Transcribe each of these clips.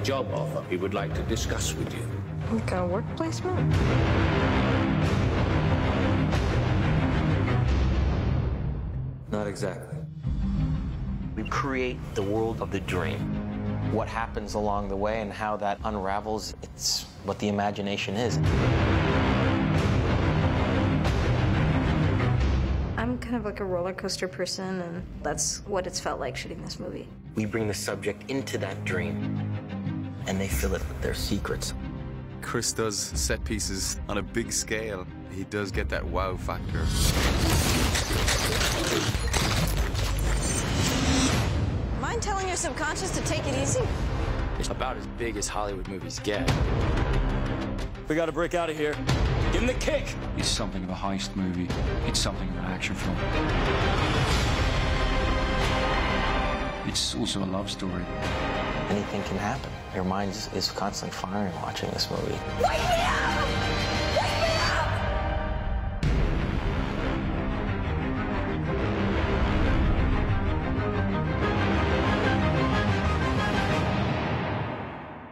job offer we would like to discuss with you. Like a work placement? Not exactly. We create the world of the dream. What happens along the way and how that unravels, it's what the imagination is. I'm kind of like a roller coaster person, and that's what it's felt like shooting this movie. We bring the subject into that dream, and they fill it with their secrets. Chris does set pieces on a big scale. He does get that wow factor. Mind telling your subconscious to take it easy? It's about as big as Hollywood movies get. We gotta break out of here. Give him the kick! It's something of a heist movie. It's something of an action film. It's also a love story. Anything can happen. Your mind is constantly firing watching this movie. Wake me up! Wake me up!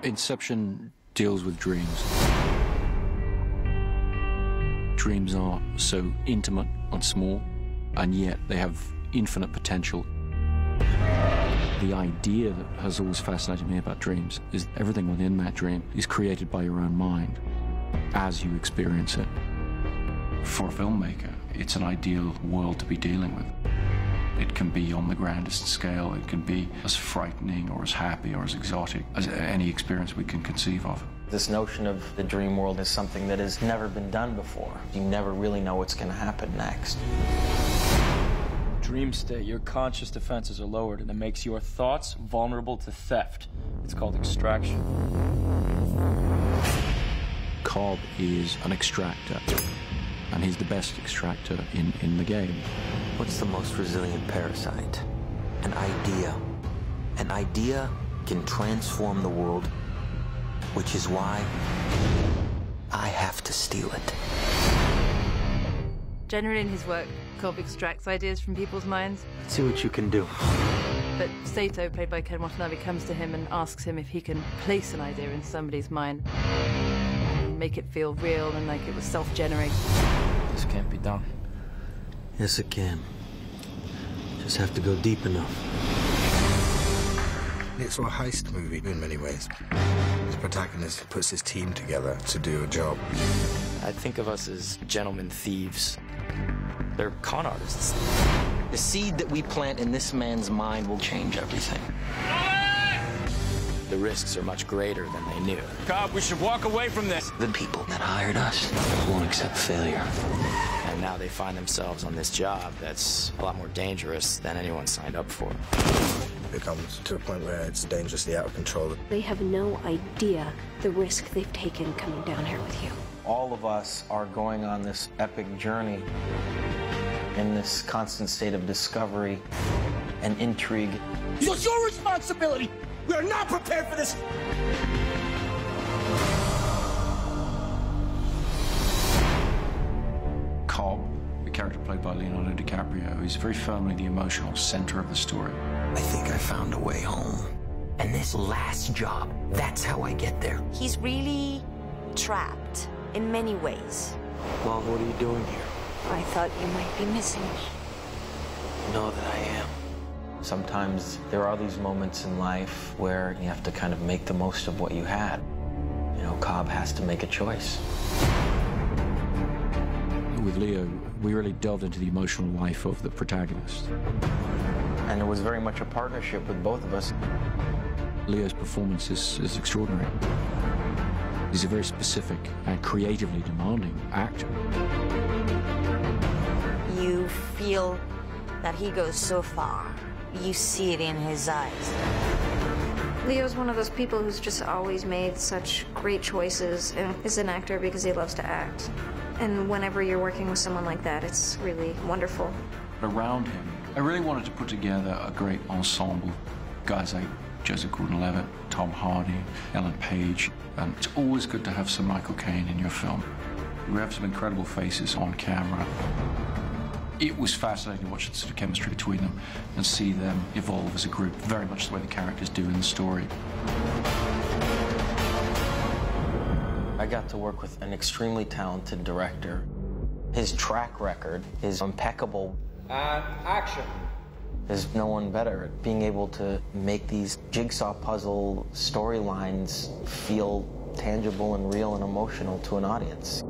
Inception deals with dreams. Dreams are so intimate and small, and yet they have infinite potential. The idea that has always fascinated me about dreams is everything within that dream is created by your own mind as you experience it. For a filmmaker, it's an ideal world to be dealing with. It can be on the grandest scale, it can be as frightening or as happy or as exotic as any experience we can conceive of. This notion of the dream world is something that has never been done before. You never really know what's going to happen next. Dream state, your conscious defenses are lowered, and it makes your thoughts vulnerable to theft. It's called extraction. Cobb is an extractor, and he's the best extractor in the game. What's the most resilient parasite? An idea. An idea can transform the world, which is why I have to steal it. Generally in his work, Cobb extracts ideas from people's minds. Let's see what you can do. But Saito, played by Ken Watanabe, comes to him and asks him if he can place an idea in somebody's mind, make it feel real and like it was self-generated. This can't be done. Yes, it can. Just have to go deep enough. It's a heist movie in many ways. The protagonist puts his team together to do a job. I think of us as gentlemen thieves. They're con artists. The seed that we plant in this man's mind will change everything. The risks are much greater than they knew. Cobb, we should walk away from this. The people that hired us won't accept failure. And now they find themselves on this job that's a lot more dangerous than anyone signed up for. It comes to a point where it's dangerously out of control. They have no idea the risk they've taken coming down here with you. All of us are going on this epic journey in this constant state of discovery and intrigue. It's your responsibility! We are not prepared for this! Cobb, the character played by Leonardo DiCaprio, is very firmly the emotional center of the story. I think I found a way home. And this last job, that's how I get there. He's really trapped in many ways. Well, what are you doing here? I thought you might be missing me. Know that I am. Sometimes there are these moments in life where you have to kind of make the most of what you had. You know, Cobb has to make a choice. With Leo, we really delved into the emotional life of the protagonist. And it was very much a partnership with both of us. Leo's performance is extraordinary. He's a very specific and creatively demanding actor. You feel that he goes so far. You see it in his eyes. Leo's one of those people who's just always made such great choices and is an actor because he loves to act. And whenever you're working with someone like that, it's really wonderful. Around him, I really wanted to put together a great ensemble. Guys like Joseph Gordon-Levitt, Tom Hardy, Ellen Page, and it's always good to have some Michael Caine in your film. We have some incredible faces on camera. It was fascinating to watch the sort of chemistry between them and see them evolve as a group, very much the way the characters do in the story. I got to work with an extremely talented director. His track record is impeccable. And action. There's no one better at being able to make these jigsaw puzzle storylines feel tangible and real and emotional to an audience.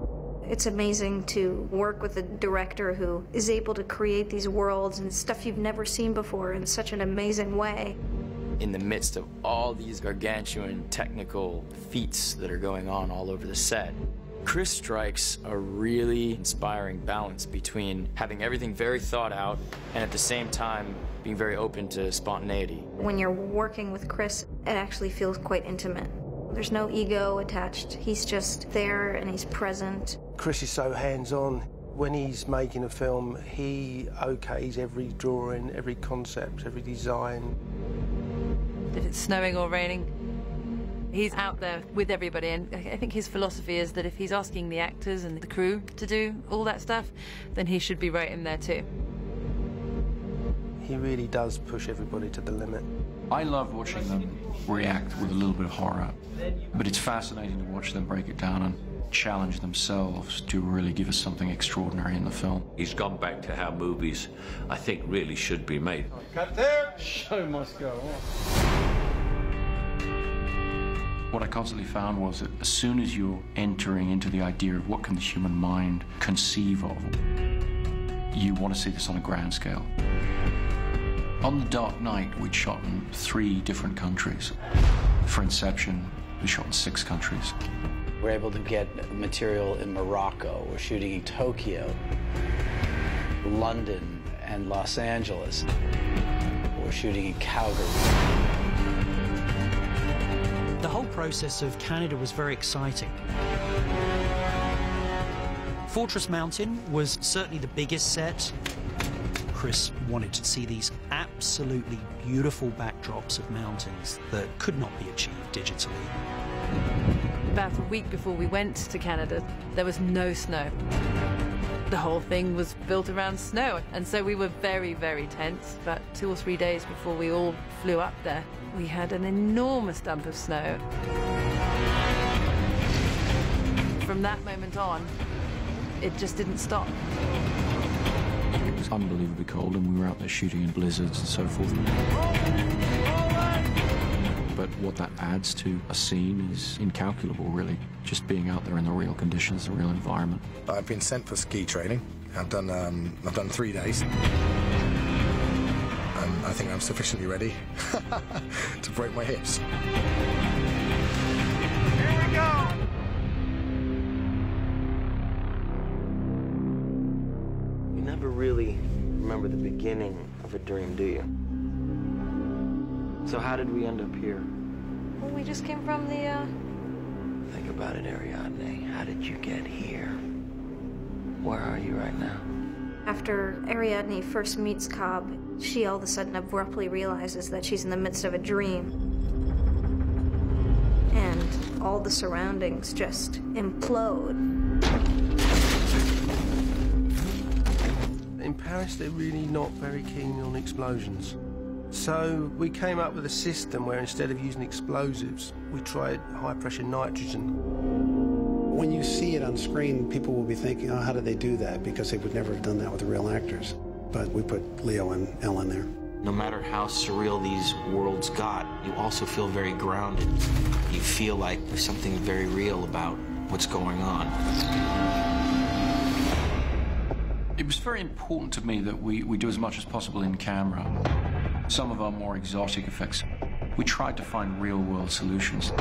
It's amazing to work with a director who is able to create these worlds and stuff you've never seen before in such an amazing way. In the midst of all these gargantuan technical feats that are going on all over the set, Chris strikes a really inspiring balance between having everything very thought out and at the same time being very open to spontaneity. When you're working with Chris, it actually feels quite intimate. There's no ego attached. He's just there and he's present. Chris is so hands-on. When he's making a film, he okays every drawing, every concept, every design. If it's snowing or raining, he's out there with everybody, and I think his philosophy is that if he's asking the actors and the crew to do all that stuff, then he should be right in there too. He really does push everybody to the limit. I love watching them react with a little bit of horror, but it's fascinating to watch them break it down and challenge themselves to really give us something extraordinary in the film. He's gone back to how movies, I think, really should be made. Cut there. Show must go on. What I constantly found was that as soon as you're entering into the idea of what can the human mind conceive of, you want to see this on a grand scale. On The Dark Knight, we'd shot in 3 different countries. For Inception, we shot in 6 countries. We're able to get material in Morocco. We're shooting in Tokyo, London, and Los Angeles. We're shooting in Calgary. The whole process of Canada was very exciting. Fortress Mountain was certainly the biggest set. Chris wanted to see these absolutely beautiful backdrops of mountains that could not be achieved digitally. About a week before we went to Canada, there was no snow. The whole thing was built around snow, and so we were very, very tense. But 2 or 3 days before we all flew up there, we had an enormous dump of snow. From that moment on, it just didn't stop. It was unbelievably cold, and we were out there shooting in blizzards and so forth. But what that adds to a scene is incalculable, really. Just being out there in the real conditions, the real environment. I've been sent for ski training. I've done 3 days. And I think I'm sufficiently ready to break my hips. Here we go. You never really remember the beginning of a dream, do you? So how did we end up here? Well, we just came from the, Think about it, Ariadne. How did you get here? Where are you right now? After Ariadne first meets Cobb, she all of a sudden abruptly realizes that she's in the midst of a dream. And all the surroundings just implode. In Paris, they're really not very keen on explosions. So we came up with a system where instead of using explosives, we tried high-pressure nitrogen. When you see it on screen, people will be thinking, oh, how did they do that? Because they would never have done that with the real actors. But we put Leo and Ellen there. No matter how surreal these worlds got, you also feel very grounded. You feel like there's something very real about what's going on. It was very important to me that we do as much as possible in camera. Some of our more exotic effects, we tried to find real-world solutions.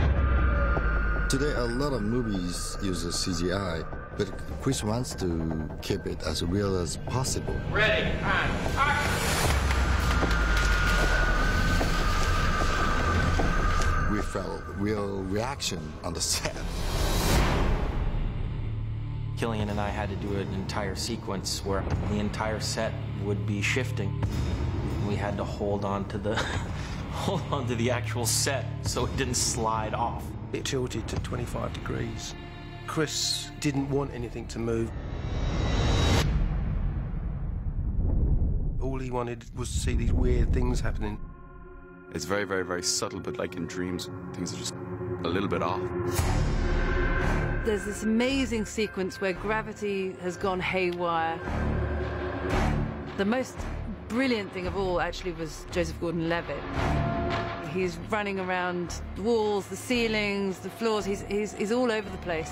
Today, a lot of movies use CGI, but Chris wants to keep it as real as possible. Ready, and action! We felt real reaction on the set. Killian and I had to do an entire sequence where the entire set would be shifting. We had to hold on to the actual set so it didn't slide off. It tilted to 25 degrees. Chris didn't want anything to move. all he wanted was to see these weird things happening. It's very, very, very subtle, but like in dreams, things are just a little bit off. There's this amazing sequence where gravity has gone haywire. The most brilliant thing of all actually was Joseph Gordon-Levitt. He's running around the walls, the ceilings, the floors. He's all over the place.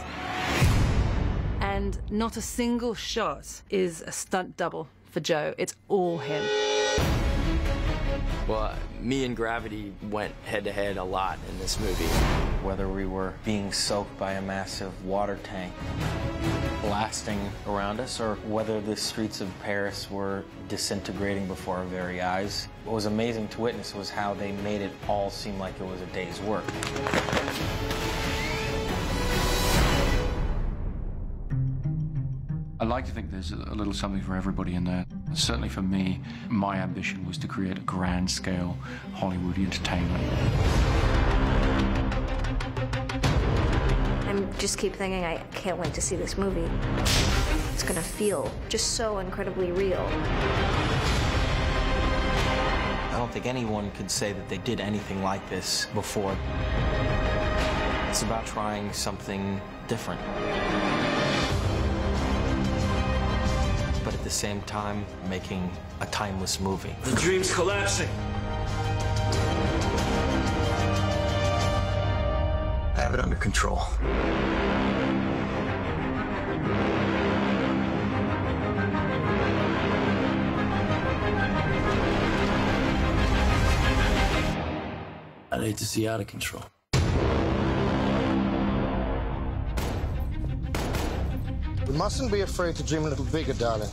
And not a single shot is a stunt double for Joe. It's all him. Well, me and Gravity went head-to-head a lot in this movie. Whether we were being soaked by a massive water tank blasting around us, or whether the streets of Paris were disintegrating before our very eyes, what was amazing to witness was how they made it all seem like it was a day's work. I like to think there's a little something for everybody in there. Certainly for me, my ambition was to create a grand-scale Hollywood entertainment. I just keep thinking, I can't wait to see this movie. It's gonna feel just so incredibly real. I don't think anyone could say that they did anything like this before. It's about trying something different. But at the same time, making a timeless movie. The dream's collapsing. I have it under control. I'd hate to see out of control. We mustn't be afraid to dream a little bigger, darling.